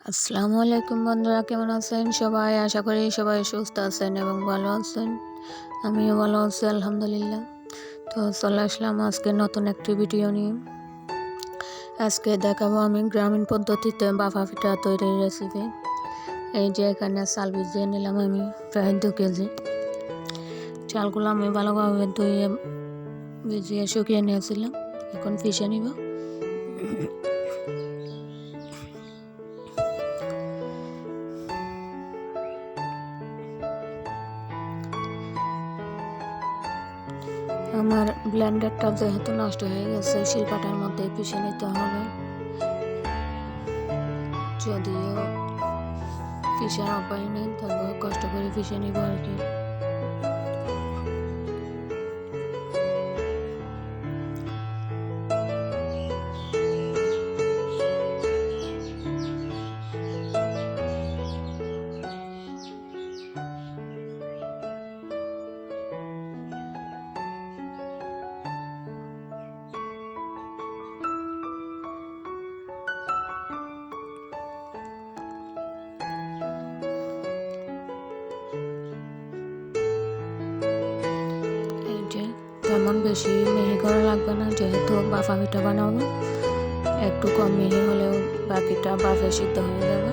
আসসালামু আলাইকুম বন্ধুরা, কেমন আছেন সবাই? আশা করি সবাই সুস্থ আছেন এবং ভালো আছেন। আমিও ভালো আছি আলহামদুলিল্লাহ। তো চলে আসলাম আজকে নতুন একটি ভিডিও নিয়ে। আজকে দেখাবো আমি গ্রামীণ পদ্ধতিতে বাফা পিঠা তৈরির রেসিপি। এই যে এখানে চাল ভিজিয়ে নিলাম আমি প্রায় 2 কেজি। চালগুলো আমি ভালোভাবে ধুয়ে ভিজিয়ে শুকিয়ে নিয়েছিলাম, এখন পিষে নিব। আমার ব্লেন্ডারটা যেহেতু নষ্ট হয়ে গেছে, শিলপাটার মধ্যে পিষে নিতে হবে। যদিও পিষার উপায় নেই, তবে কষ্ট করে পিষে নিব আর কি। তেমন বেশি মিহি করা লাগবে না, যেহেতু বাফা পিঠা বানাবো। একটু কম মিহি হলেও বাকিটা বাফে সিদ্ধ হয়ে যাবে।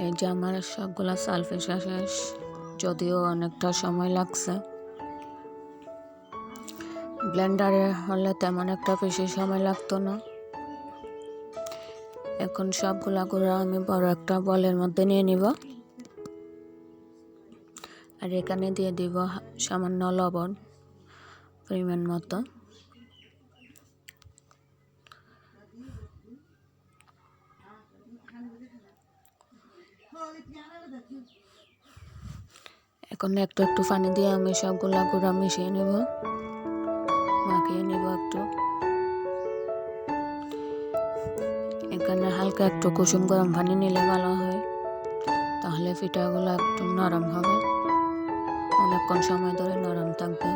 এই যে আমার সবগুলা চাল পিষা শেষ, যদিও অনেকটা সময় লাগছে। ব্লেন্ডারে হলে তেমন একটা বেশি সময় লাগতো না। এখন সবগুলা গুঁড়া আমি বড় একটা বলের মধ্যে নিয়ে নিব, আর এখানে দিয়ে দিব সামান্য লবণ পরিমাণ মতো। এখন একটু একটু পানি দিয়ে আমি সবগুলা গুঁড়া মিশিয়ে নেব, মাখিয়ে নেব একটু। এখানে হালকা একটু কুসুম গরম পানি নিলে ভালো হয়, তাহলে পিঠাগুলো একটু নরম হবে, অনেকক্ষণ সময় ধরে নরম থাকবে।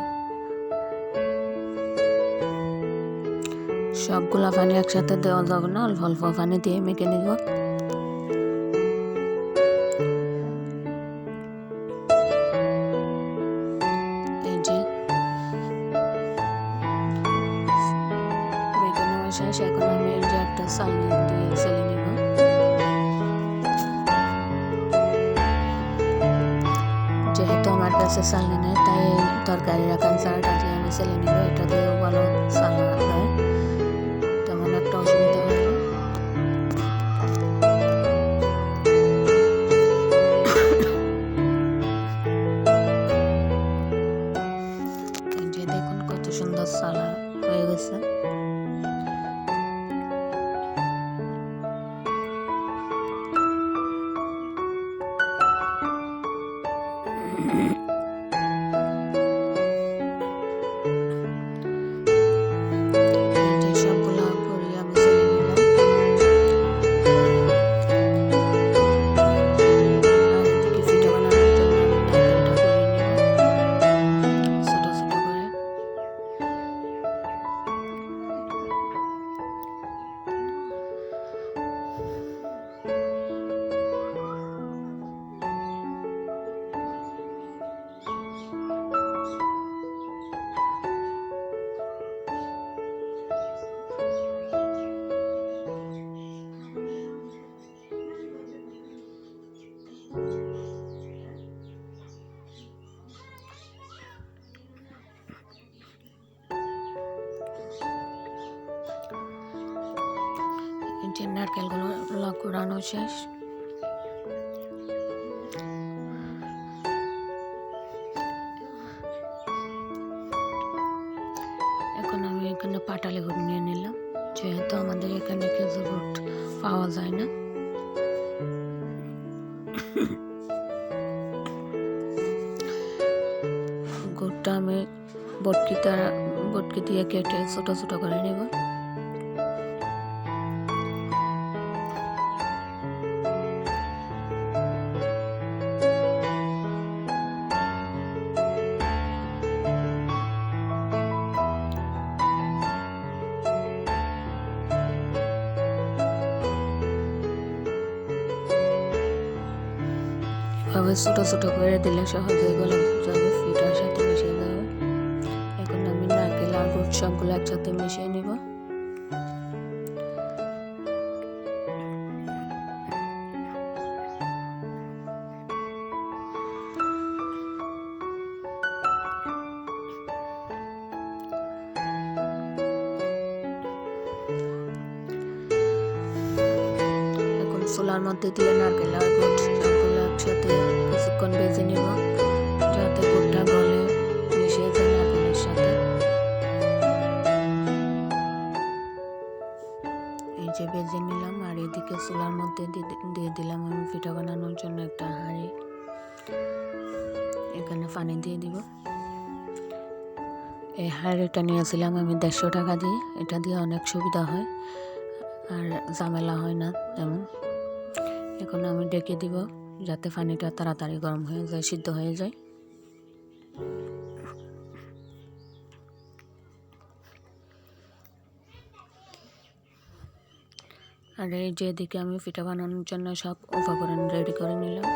সবগুলা পানি একসাথে দেওয়া যাবে না, অল্প অল্প পানি দিয়ে মেখে নিব। এই যে মেখে নেওয়া শেষ। এখন আমি এই যে একটা চালনি দিয়ে চেলে নিব। যেহেতু আমার কাছে চালনি নেই, তাই তরকারি রাখার চালটা দিয়ে আমি চেলে নিব। এটা দিয়েও ভালো চাল হয়, তেমন একটা অসুবিধা হয় না। এই যে দেখুন কত সুন্দর চালা হয়ে গেছে। সবগুলা করি আমি চেলে নিলাম। আর এদিকে পিঠা বানানোর জন্য আমি নারকেলটা কুড়িয়ে নিব ছোট ছোট করে। এই যে নারকেলগুলো কুড়ানো শেষ। এখন আমি এখানে পাটালি গুড় নিয়ে নিলাম, যেহেতু আমাদের এখানে খেজুর গুড় পাওয়া যায় না। গুড়টা আমি বটকি দিয়ে কেটে ছোট ছোট করে নেব। এভাবে ছোটো ছোটো করে দিলে সহজে গলে যাবে, পিঠার সাথে মিশিয়ে যাবে। এখন আমি নারকেল আর গুড় সবগুলো একসাথে মিশিয়ে নিব। চুলার মধ্যে দিয়ে নারকেল আর গুড় সবগুলো একসাথে কিছুক্ষণ ভেজে নিব, যাতে গুড়টা গলে মিশিয়ে যায় নারকেলের সাথে। এই যে ভেজে নিলাম, আর এদিকে চুলার মধ্যে দিয়ে দিলাম আমি পিঠা বানানোর জন্য একটা হাঁড়ি। এখানে পানি দিয়ে দিব। এই হাঁড়িটা নিয়েছিলাম আমি 150 টাকা দিয়ে। এটা দিয়ে অনেক সুবিধা হয় আর ঝামেলা হয় না তেমন। এখন আমি ডেকে দিব যাতে পানিটা তাড়াতাড়ি গরম হয়ে যায়, সিদ্ধ হয়ে যায়। আর এই যে এদিকে আমি পিঠা বানানোর জন্য সব উপকরণ রেডি করে নিলাম।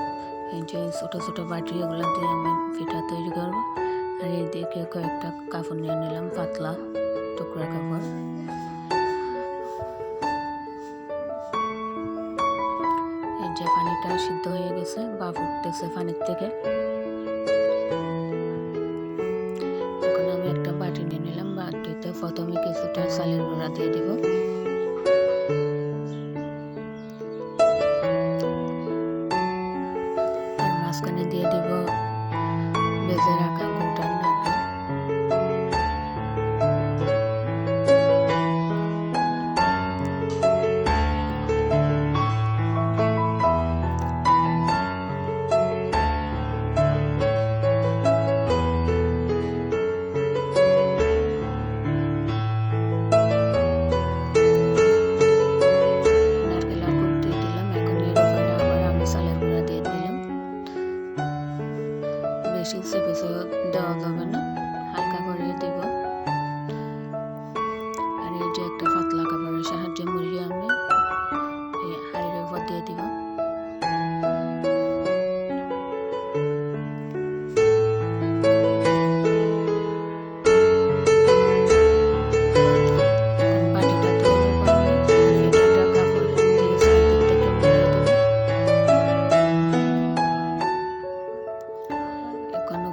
এই যে ছোটো ছোটো বাটি, এগুলো দিয়ে আমি পিঠা তৈরি করব। আর এইদিকে কয়েকটা কাপড় নিয়ে নিলাম, পাতলা টুকরা কাপড়। এই যে পানিটা সিদ্ধ হয়ে গেছে, ভাপ উঠতেছে পানির থেকে। এখন আমি একটা বাটি নিয়ে নিলাম, বাটিতে প্রথমে কিছুটা চালের গুঁড়া দিয়ে দিব। আর মাঝখানে দিয়ে দিব ভেজে রাখা গুড় আর নারকেল। বেশি চেপে দেওয়া যাবে না, হালকা করে দিব। আর এই যে একটা পাতলা কাপড়ের সাহায্যে মুড়িয়ে আমি এই হাঁড়ির উপর দিয়ে দিব।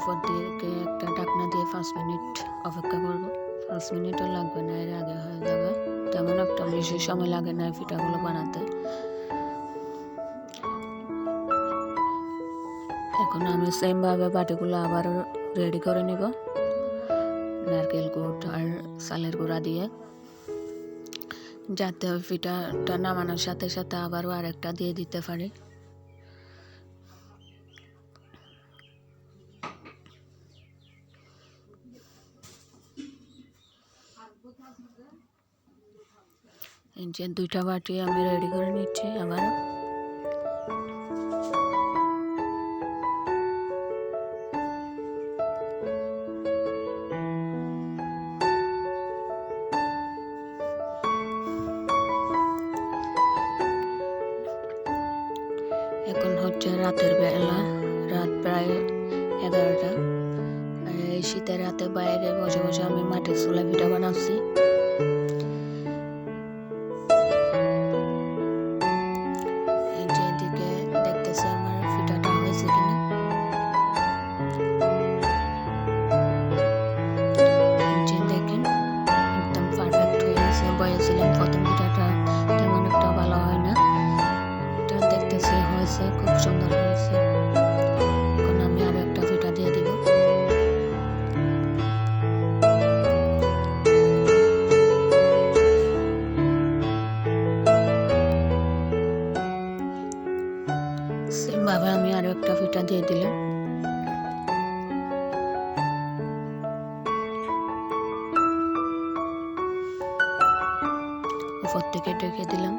উপর দিকে একটা ঢাকনা দিয়ে 5 মিনিট অপেক্ষা করব। 5 মিনিটও লাগবে না, এর আগে হয়ে যাবে। তেমন একটা বেশি সময় লাগে না পিঠাগুলো বানাতে। এখন আমি সেমভাবে বাটিগুলো আবার রেডি করে নিব, নারকেল গুড় আর চালের গুঁড়া দিয়ে, যাতে পিঠাটা নামানোর সাথে সাথে আবারও আরেকটা দিয়ে দিতে পারি। এই যে 2টা বাটি আমি রেডি করে নিচ্ছি আবার। এখন হচ্ছে রাতের বেলা, রাত প্রায় 11টা। আর এই শীতের রাতে বাইরে বসে বসে আমি মাটির চুলায় পিঠা বানাচ্ছি। এই যে এদিকে দেখতেছি আমার পিঠাটা হয়েছে কিনা। যে দেখেন একদম পারফেক্ট হয়ে গেছে। বলেছিলাম প্রথম পিঠাটা তেমন একটা ভালো হয় না, এটা দেখতেছি হয়েছে, খুব সুন্দর হয়েছে। এখন আমি আরো একটা পিঠা দিয়ে দিব। সেমভাবে আমি আরো একটা পিঠা দিয়ে দিলাম। উপর থেকে ঢেকে দিলাম।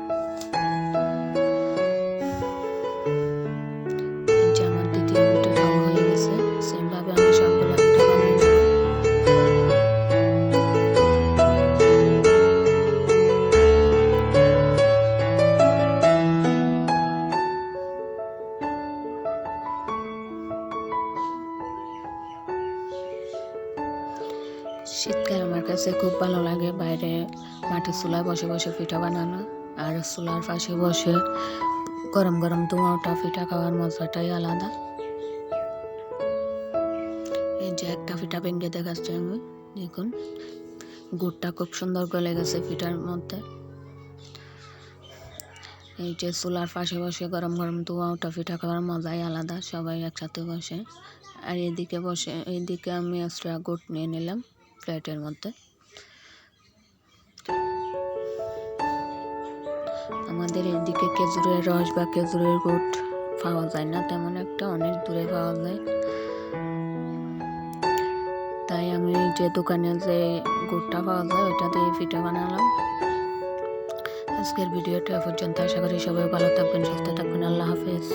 আমার দ্বিতীয় পিঠাটাও হয়ে গেছে। সেমভাবে আমি সবগুলো পিঠা বানিয়ে নেব। শীতকাল আমার কাছে খুব ভালো লাগে, বাইরে মাটির চুলায় বসে বসে পিঠা বানানো আর চুলার পাশে বসে গরম গরম ধোঁয়া ওঠা পিঠা খাওয়ার মজাটাই আলাদা। এই যে একটা পিঠা ভেঙে দেখাচ্ছি আমি, দেখুন গুড়টা খুব সুন্দর গলে গেছে পিঠার মধ্যে। এই যে চুলার পাশে বসে গরম গরম ধোঁয়া ওঠা পিঠা খাওয়ার মজাই আলাদা, সবাই একসাথে বসে। আর এইদিকে আমি এক্সট্রা গুড় নিয়ে নিলাম প্লেটের মধ্যে। আমাদের এদিকে খেজুরের রস বা খেজুরের গুড় পাওয়া যায় না তেমন একটা, অনেক দূরে পাওয়া যায়। তাই আমি যে দোকানে যে গুড়টা পাওয়া যায় ওইটা দিয়ে পিঠা বানালাম। আজকের ভিডিওটা পর্যন্ত, আশা করি সবাই ভালো থাকবেন, সুস্থ থাকবেন। আল্লাহ হাফেজ।